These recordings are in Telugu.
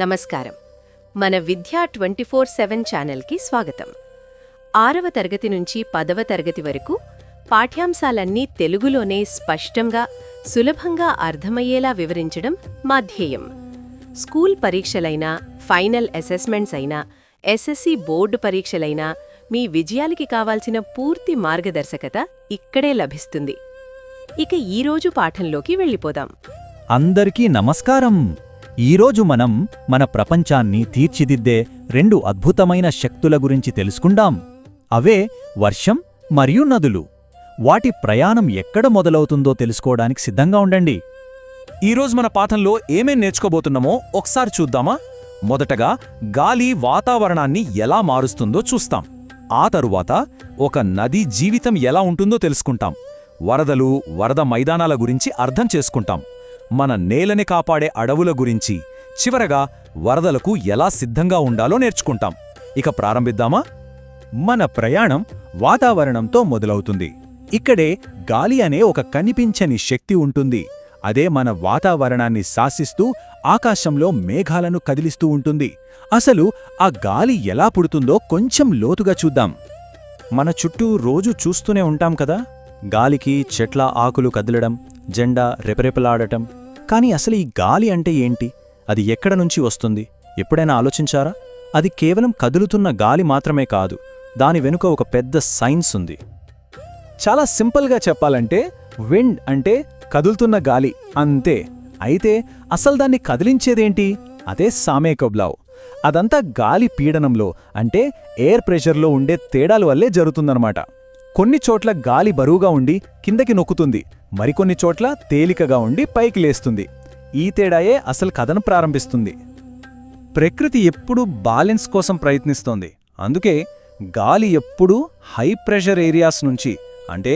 నమస్కారం. మన విద్యా 24/7 ఛానల్కి స్వాగతం. 6వ తరగతి నుంచి 10వ తరగతి వరకు పాఠ్యాంశాలన్నీ తెలుగులోనే స్పష్టంగా, సులభంగా అర్థమయ్యేలా వివరించడం మా ధ్యేయం. స్కూల్ పరీక్షలైనా, ఫైనల్ అసెస్మెంట్స్ అయినా, ఎస్ఎస్సి బోర్డు పరీక్షలైనా మీ విజయాలకి కావాల్సిన పూర్తి మార్గదర్శకత ఇక్కడే లభిస్తుంది. ఇక ఈరోజు పాఠంలోకి వెళ్ళిపోదాం. అందరికీ నమస్కారం. ఈరోజు మనం మన ప్రపంచాన్ని తీర్చిదిద్దే రెండు అద్భుతమైన శక్తుల గురించి తెలుసుకుందాం. అవే వర్షం మరియు నదులు. వాటి ప్రయాణం ఎక్కడ మొదలవుతుందో తెలుసుకోవడానికి సిద్ధంగా ఉండండి. ఈరోజు మన పాఠంలో ఏమేం నేర్చుకోబోతున్నామో ఒకసారి చూద్దామా? మొదటగా గాలి వాతావరణాన్ని ఎలా మారుస్తుందో చూస్తాం. ఆ తరువాత ఒక నది జీవితం ఎలా ఉంటుందో తెలుసుకుంటాం. వరదలు, వరద మైదానాల గురించి అర్థం చేసుకుంటాం. మన నేలని కాపాడే అడవుల గురించి, చివరగా వరదలకు ఎలా సిద్ధంగా ఉండాలో నేర్చుకుంటాం. ఇక ప్రారంభిద్దామా? మన ప్రయాణం వాతావరణంతో మొదలవుతుంది. ఇక్కడే గాలి అనే ఒక కనిపించని శక్తి ఉంటుంది. అదే మన వాతావరణాన్ని శాసిస్తూ ఆకాశంలో మేఘాలను కదిలిస్తూ ఉంటుంది. అసలు ఆ గాలి ఎలా పుడుతుందో కొంచెం లోతుగా చూద్దాం. మన చుట్టూ రోజు చూస్తూనే ఉంటాం కదా, గాలికి చెట్ల ఆకులు కదలడం, జెండా రెపరెపలాడటం. కానీ అసలు ఈ గాలి అంటే ఏంటి? అది ఎక్కడ నుంచి వస్తుంది? ఎప్పుడైనా ఆలోచించారా? అది కేవలం కదులుతున్న గాలి మాత్రమే కాదు, దాని వెనుక ఒక పెద్ద సైన్స్ ఉంది. చాలా సింపుల్గా చెప్పాలంటే విండ్ అంటే కదులుతున్న గాలి అంతే. అయితే అసలు దాన్ని కదిలించేదేంటి? అదే సామేకబ్లావ్. అదంతా గాలి పీడనంలో అంటే ఎయిర్ ప్రెషర్లో ఉండే తేడాల వల్లే జరుగుతుందన్నమాట. కొన్ని చోట్ల గాలి బరువుగా ఉండి కిందకి నొక్కుతుంది, మరికొన్ని చోట్ల తేలికగా ఉండి పైకి లేస్తుంది. ఈ తేడాయే అసలు కథను ప్రారంభిస్తుంది. ప్రకృతి ఎప్పుడూ బ్యాలెన్స్ కోసం ప్రయత్నిస్తోంది. అందుకే గాలి ఎప్పుడూ హై ప్రెషర్ ఏరియాస్ నుంచి, అంటే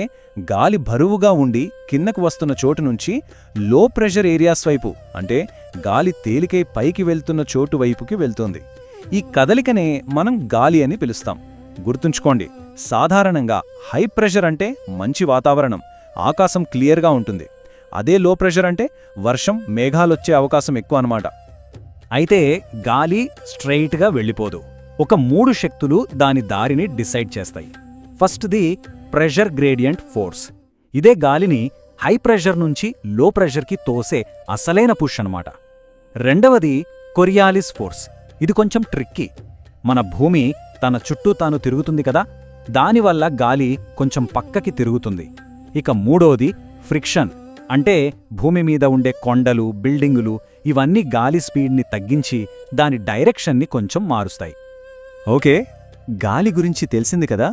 గాలి బరువుగా ఉండి కిందకు వస్తున్న చోటు నుంచి లో ప్రెషర్ ఏరియాస్ వైపు, అంటే గాలి తేలికై పైకి వెళ్తున్న చోటు వైపుకి వెళ్తోంది. ఈ కదలికనే మనం గాలి అని పిలుస్తాం. గుర్తుంచుకోండి, సాధారణంగా హై ప్రెషర్ అంటే మంచి వాతావరణం, ఆకాశం క్లియర్గా ఉంటుంది. అదే లో ప్రెషర్ అంటే వర్షం, మేఘాలొచ్చే అవకాశం ఎక్కువ అన్నమాట. అయితే గాలి స్ట్రెయిట్గా వెళ్ళిపోదు. ఒక 3 శక్తులు దాని దారిని డిసైడ్ చేస్తాయి. ఫస్ట్ది ప్రెషర్ గ్రేడియంట్ ఫోర్స్. ఇదే గాలిని హై ప్రెషర్ నుంచి లో ప్రెషర్కి తోసే అసలైన పుష్ అన్నమాట. రెండవది కొరియాలిస్ ఫోర్స్. ఇది కొంచెం ట్రిక్కీ. మన భూమి తన చుట్టూ తాను తిరుగుతుంది కదా, దానివల్ల గాలి కొంచెం పక్కకి తిరుగుతుంది. ఇక మూడోది ఫ్రిక్షన్. అంటే భూమి మీద ఉండే కొండలు, బిల్డింగులు ఇవన్నీ గాలి స్పీడ్ని తగ్గించి దాని డైరెక్షన్ని కొంచెం మారుస్తాయి. ఓకే, గాలి గురించి తెలిసింది కదా.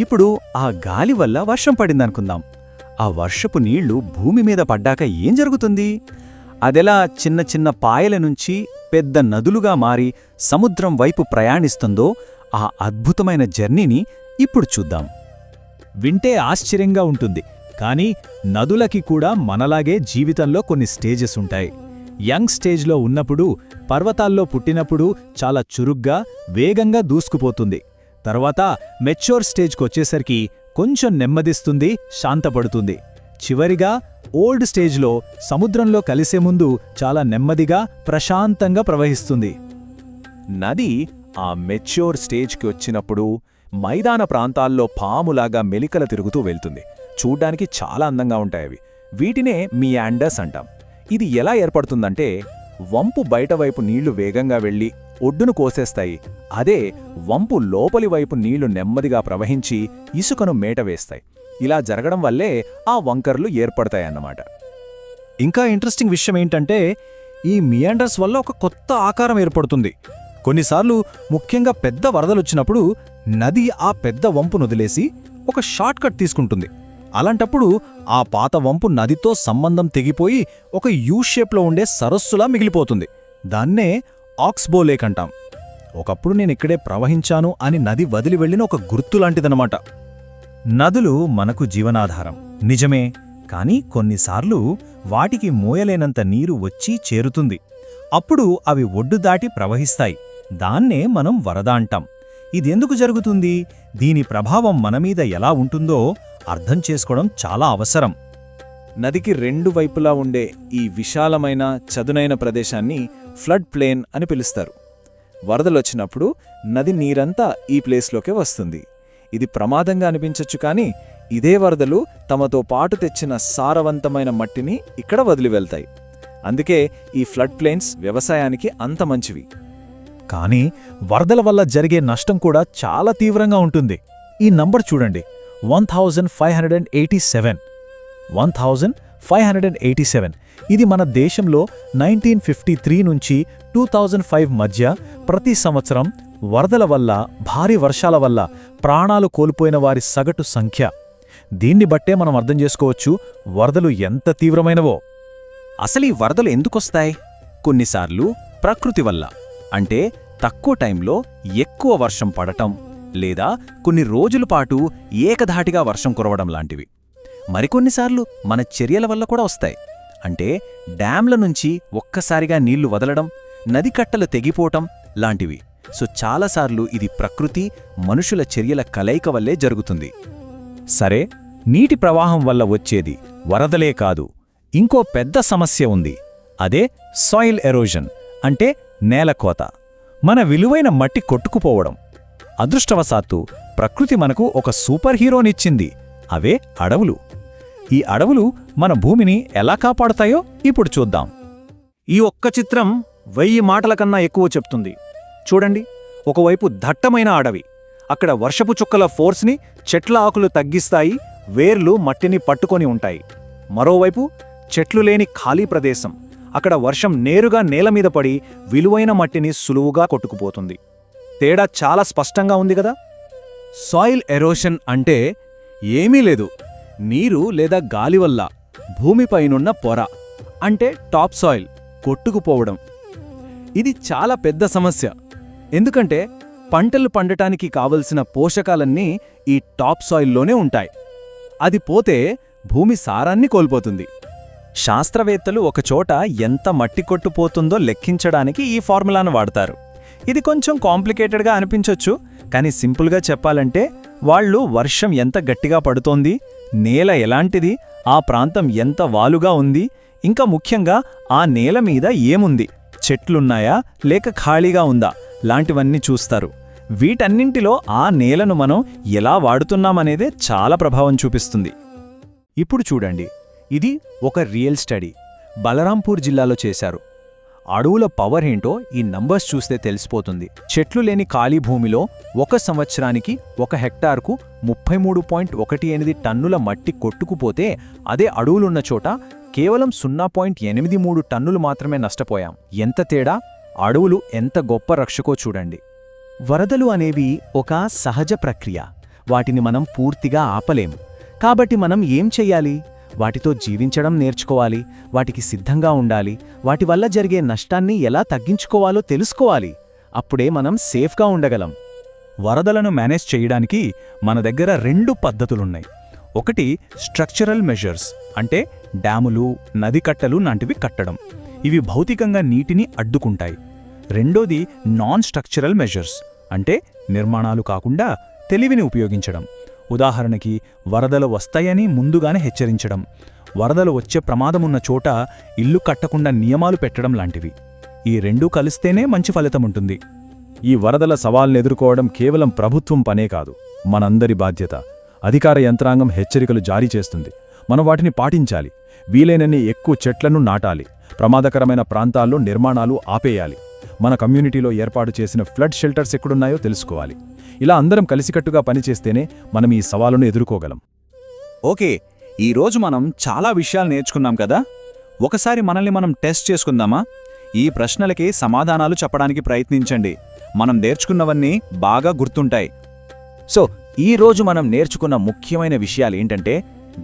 ఇప్పుడు ఆ గాలి వల్ల వర్షం పడిందనుకుందాం. ఆ వర్షపు నీళ్లు భూమి మీద పడ్డాక ఏం జరుగుతుంది? అదెలా చిన్న చిన్న పాయల నుంచి పెద్ద నదులుగా మారి సముద్రం వైపు ప్రయాణిస్తుందో ఆ అద్భుతమైన జర్నీని ఇప్పుడు చూద్దాం. వింటే ఆశ్చర్యంగా ఉంటుంది, కానీ నదులకి కూడా మనలాగే జీవితంలో కొన్ని స్టేజెస్ ఉంటాయి. యంగ్ స్టేజ్లో ఉన్నప్పుడు, పర్వతాల్లో పుట్టినప్పుడు చాలా చురుగ్గా, వేగంగా దూసుకుపోతుంది. తర్వాత మెచ్యూర్ స్టేజ్కొచ్చేసరికి కొంచెం నెమ్మదిస్తుంది, శాంతపడుతుంది. చివరిగా ఓల్డ్ స్టేజ్లో సముద్రంలో కలిసే ముందు చాలా నెమ్మదిగా, ప్రశాంతంగా ప్రవహిస్తుంది. నది ఆ మెచ్యూర్ స్టేజ్కి వచ్చినప్పుడు మైదాన ప్రాంతాల్లో పాములాగా మెలికల తిరుగుతూ వెళ్తుంది. చూడ్డానికి చాలా అందంగా ఉంటాయవి. వీటినే మియాండర్స్ అంటాం. ఇది ఎలా ఏర్పడుతుందంటే, వంపు బయటవైపు నీళ్లు వేగంగా వెళ్లి ఒడ్డును కోసేస్తాయి. అదే వంపు లోపలి వైపు నీళ్లు నెమ్మదిగా ప్రవహించి ఇసుకను మేటవేస్తాయి. ఇలా జరగడం వల్లే ఆ వంకర్లు ఏర్పడతాయన్నమాట. ఇంకా ఇంట్రెస్టింగ్ విషయం ఏంటంటే, ఈ మియాండర్స్ వల్ల ఒక కొత్త ఆకారం ఏర్పడుతుంది. కొన్నిసార్లు ముఖ్యంగా పెద్ద వరదలొచ్చినప్పుడు నది ఆ పెద్ద వంపును వదిలేసి ఒక షార్ట్ కట్ తీసుకుంటుంది. అలాంటప్పుడు ఆ పాత వంపు నదితో సంబంధం తెగిపోయి ఒక యూ షేప్లో ఉండే సరస్సులా మిగిలిపోతుంది. దాన్నే ఆక్స్బో లేక్ అంటాం. ఒకప్పుడు నేనిక్కడే ప్రవహించాను అని నది వదిలి వెళ్ళిన ఒక గుర్తులాంటిదనమాట. నదులు మనకు జీవనాధారం నిజమే, కానీ కొన్నిసార్లు వాటికి మోయలేనంత నీరు వచ్చి చేరుతుంది. అప్పుడు అవి ఒడ్డు దాటి ప్రవహిస్తాయి. దాన్నే మనం వరద అంటాం. ఇదెందుకు జరుగుతుంది? దీని ప్రభావం మనమీద ఎలా ఉంటుందో అర్థం చేసుకోవడం చాలా అవసరం. నదికి రెండు వైపులా ఉండే ఈ విశాలమైన చదునైన ప్రదేశాన్ని ఫ్లడ్ ప్లేన్ అని పిలుస్తారు. వరదలొచ్చినప్పుడు నది నీరంతా ఈ ప్లేస్లోకే వస్తుంది. ఇది ప్రమాదంగా అనిపించొచ్చు, కానీ ఇదే వరదలు తమతో పాటు తెచ్చిన సారవంతమైన మట్టిని ఇక్కడ వదిలి వెళ్తాయి. అందుకే ఈ ఫ్లడ్ ప్లేన్స్ వ్యవసాయానికి అంత మంచివి. కానీ వరదల వల్ల జరిగే నష్టం కూడా చాలా తీవ్రంగా ఉంటుంది. ఈ నంబర్ చూడండి, 1587. 1587. ఇది మన దేశంలో 1953 నుంచి 2005 మధ్య ప్రతి సంవత్సరం వరదల వల్ల, భారీ వర్షాల వల్ల ప్రాణాలు కోల్పోయిన వారి సగటు సంఖ్య. దీన్ని బట్టే మనం అర్థం చేసుకోవచ్చు వరదలు ఎంత తీవ్రమైనవో. అసలు ఈ వరదలు ఎందుకొస్తాయి? కొన్నిసార్లు ప్రకృతి వల్ల, అంటే తక్కువ టైంలో ఎక్కువ వర్షం పడటం, లేదా కొన్ని రోజుల పాటు ఏకధాటిగా వర్షం కురవడం లాంటివి. మరికొన్నిసార్లు మన చర్యల వల్ల కూడా వస్తాయి. అంటే డ్యాంల నుంచి ఒక్కసారిగా నీళ్లు వదలడం, నది కట్టలు తెగిపోవటం లాంటివి. సో చాలాసార్లు ఇది ప్రకృతి, మనుషుల చర్యల కలయిక వల్లే జరుగుతుంది. సరే, నీటి ప్రవాహం వల్ల వచ్చేది వరదలే కాదు, ఇంకో పెద్ద సమస్య ఉంది. అదే సాయిల్ ఎరోజన్, అంటే నేలకోత. మన విలువైన మట్టి కొట్టుకుపోవడం. అదృష్టవశాత్తు ప్రకృతి మనకు ఒక సూపర్ హీరోనిచ్చింది, అవే అడవులు. ఈ అడవులు మన భూమిని ఎలా కాపాడుతాయో ఇప్పుడు చూద్దాం. ఈ ఒక్క చిత్రం 1000 మాటల కన్నా ఎక్కువ చెప్తుంది. చూడండి, ఒకవైపు దట్టమైన అడవి, అక్కడ వర్షపు చుక్కల ఫోర్స్ని చెట్ల ఆకులు తగ్గిస్తాయి, వేర్లు మట్టిని పట్టుకొని ఉంటాయి. మరోవైపు చెట్లు లేని ఖాళీ ప్రదేశం, అక్కడ వర్షం నేరుగా నేలమీద పడి విలువైన మట్టిని సులువుగా కొట్టుకుపోతుంది. తేడా చాలా స్పష్టంగా ఉంది కదా. సాయిల్ ఎరోషన్ అంటే ఏమీ లేదు, నీరు లేదా గాలి వల్ల భూమిపైనున్న పొర, అంటే టాప్ సాయిల్ కొట్టుకుపోవడం. ఇది చాలా పెద్ద సమస్య, ఎందుకంటే పంటలు పండటానికి కావలసిన పోషకాలన్నీ ఈ టాప్ సాయిల్లోనే ఉంటాయి. అది పోతే భూమి సారాన్ని కోల్పోతుంది. శాస్త్రవేత్తలు ఒకచోట ఎంత మట్టి కొట్టుపోతుందో లెక్కించడానికి ఈ ఫార్ములాను వాడతారు. ఇది కొంచెం కాంప్లికేటెడ్గా అనిపించొచ్చు, కానీ సింపుల్గా చెప్పాలంటే వాళ్ళు వర్షం ఎంత గట్టిగా పడుతోంది, నేల ఎలాంటిది, ఆ ప్రాంతం ఎంత వాలుగా ఉంది, ఇంకా ముఖ్యంగా ఆ నేల మీద ఏముంది, చెట్లున్నాయా లేక ఖాళీగా ఉందా లాంటివన్నీ చూస్తారు. వీటన్నింటిలో ఆ నేలను మనం ఎలా వాడుతున్నామనేదే చాలా ప్రభావం చూపిస్తుంది. ఇప్పుడు చూడండి, ఇది ఒక రియల్ స్టడీ బలరాంపూర్ జిల్లాలో చేశారు. అడవుల పవర్ ఏంటో ఈ నంబర్స్ చూస్తే తెలిసిపోతుంది. చెట్లు లేని ఖాళీ భూమిలో 1 సంవత్సరానికి 1 హెక్టార్కు 33.18 టన్నుల మట్టి కొట్టుకుపోతే, అదే అడవులున్న చోట కేవలం 0.83 టన్నులు మాత్రమే నష్టపోయాం. ఎంత తేడా! అడవులు ఎంత గొప్ప రక్షకో చూడండి. వరదలు అనేవి ఒక సహజ ప్రక్రియ, వాటిని మనం పూర్తిగా ఆపలేం. కాబట్టి మనం ఏం చెయ్యాలి? వాటితో జీవించడం నేర్చుకోవాలి, వాటికి సిద్ధంగా ఉండాలి, వాటి వల్ల జరిగే నష్టాన్ని ఎలా తగ్గించుకోవాలో తెలుసుకోవాలి. అప్పుడే మనం సేఫ్గా ఉండగలం. వరదలను మేనేజ్ చేయడానికి మన దగ్గర 2 పద్ధతులున్నాయి. ఒకటి స్ట్రక్చరల్ మెజర్స్, అంటే డ్యాములు, నది కట్టలు లాంటివి కట్టడం. ఇవి భౌతికంగా నీటిని అడ్డుకుంటాయి. రెండోది నాన్ స్ట్రక్చరల్ మెజర్స్, అంటే నిర్మాణాలు కాకుండా తెలివిని ఉపయోగించడం. ఉదాహరణకి వరదలు వస్తాయని ముందుగానే హెచ్చరించడం, వరదలు వచ్చే ప్రమాదమున్న చోట ఇల్లు కట్టకుండా నియమాలు పెట్టడం లాంటివి. ఈ 2 కలిస్తేనే మంచి ఫలితముంటుంది. ఈ వరదల సవాల్ని ఎదుర్కోవడం కేవలం ప్రభుత్వం పనే కాదు, మనందరి బాధ్యత. అధికార యంత్రాంగం హెచ్చరికలు జారీ చేస్తుంది, మనం వాటిని పాటించాలి. వీలైనన్ని ఎక్కువ చెట్లను నాటాలి, ప్రమాదకరమైన ప్రాంతాల్లో నిర్మాణాలు ఆపేయాలి. మన కమ్యూనిటీలో ఏర్పాటు చేసిన ఫ్లడ్ షెల్టర్స్ ఎక్కడున్నాయో తెలుసుకోవాలి. ఇలా అందరం కలిసికట్టుగా పనిచేస్తేనే మనం ఈ సవాలును ఎదుర్కోగలం. ఓకే, ఈరోజు మనం చాలా విషయాలు నేర్చుకున్నాం కదా. ఒకసారి మనల్ని మనం టెస్ట్ చేసుకుందామా? ఈ ప్రశ్నలకి సమాధానాలు చెప్పడానికి ప్రయత్నించండి. మనం నేర్చుకున్నవన్నీ బాగా గుర్తుంటాయి. సో ఈరోజు మనం నేర్చుకున్న ముఖ్యమైన విషయాలేంటంటే,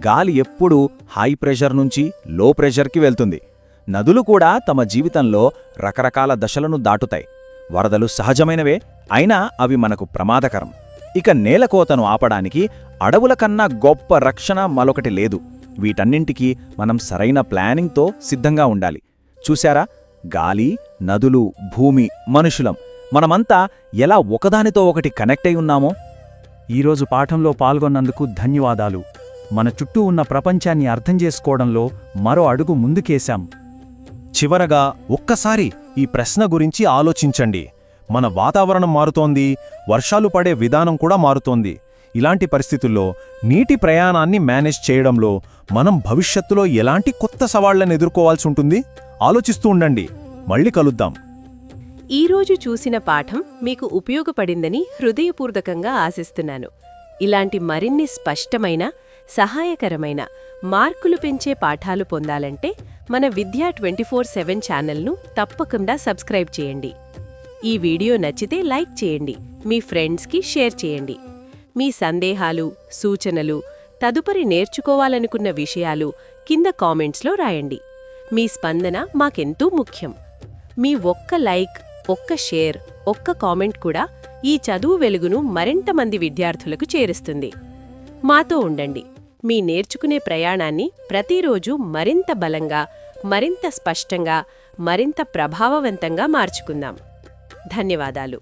గాలి ఎప్పుడూ హై ప్రెషర్ నుంచి లో ప్రెషర్కి వెళ్తుంది. నదులు కూడా తమ జీవితంలో రకరకాల దశలను దాటుతాయి. వరదలు సహజమైనవే, అయినా అవి మనకు ప్రమాదకరం. ఇక నేలకోతను ఆపడానికి అడవుల కన్నా గొప్ప రక్షణ మరొకటి లేదు. వీటన్నింటికీ మనం సరైన ప్లానింగ్తో సిద్ధంగా ఉండాలి. చూశారా, గాలి, నదులు, భూమి, మనుషులం, మనమంతా ఎలా ఒకదానితో ఒకటి కనెక్ట్ అయి ఉన్నామో. ఈరోజు పాఠంలో పాల్గొన్నందుకు ధన్యవాదాలు. మన చుట్టూ ఉన్న ప్రపంచాన్ని అర్థం చేసుకోవడంలో మరో అడుగు ముందుకేశాం. చివరగా ఒక్కసారి ఈ ప్రశ్న గురించి ఆలోచించండి. మన వాతావరణం మారుతోంది, వర్షాలు పడే విధానం కూడా మారుతోంది. ఇలాంటి పరిస్థితుల్లో నీటి ప్రయాణాన్ని మేనేజ్ చేయడంలో మనం భవిష్యత్తులో ఎలాంటి కొత్త సవాళ్లను ఎదుర్కోవాల్సి ఉంటుంది? ఆలోచిస్తూ ఉండండి. మళ్ళీ కలుద్దాం. ఈరోజు చూసిన పాఠం మీకు ఉపయోగపడిందని హృదయపూర్వకంగా ఆశిస్తున్నాను. ఇలాంటి మరిన్ని స్పష్టమైన, సహాయకరమైన, మార్కులు పెంచే పాఠాలు పొందాలంటే మన విద్యా 24/7 ఛానల్ను తప్పకుండా సబ్స్క్రైబ్ చేయండి. ఈ వీడియో నచ్చితే లైక్ చేయండి, మీ ఫ్రెండ్స్కి షేర్ చేయండి. మీ సందేహాలు, సూచనలు, తదుపరి నేర్చుకోవాలనుకున్న విషయాలు కింద కామెంట్స్లో రాయండి. మీ స్పందన మాకెంతో ముఖ్యం. మీ ఒక్క లైక్, ఒక్క షేర్, ఒక్క కామెంట్ కూడా ఈ చదువు వెలుగును మరింత మంది విద్యార్థులకు చేరుస్తుంది. మాతో ఉండండి. మీ నేర్చుకునే ప్రయాణాన్ని ప్రతిరోజు మరింత బలంగా, మరింత స్పష్టంగా, మరింత ప్రభావవంతంగా మార్చుకుందాం. ధన్యవాదాలు.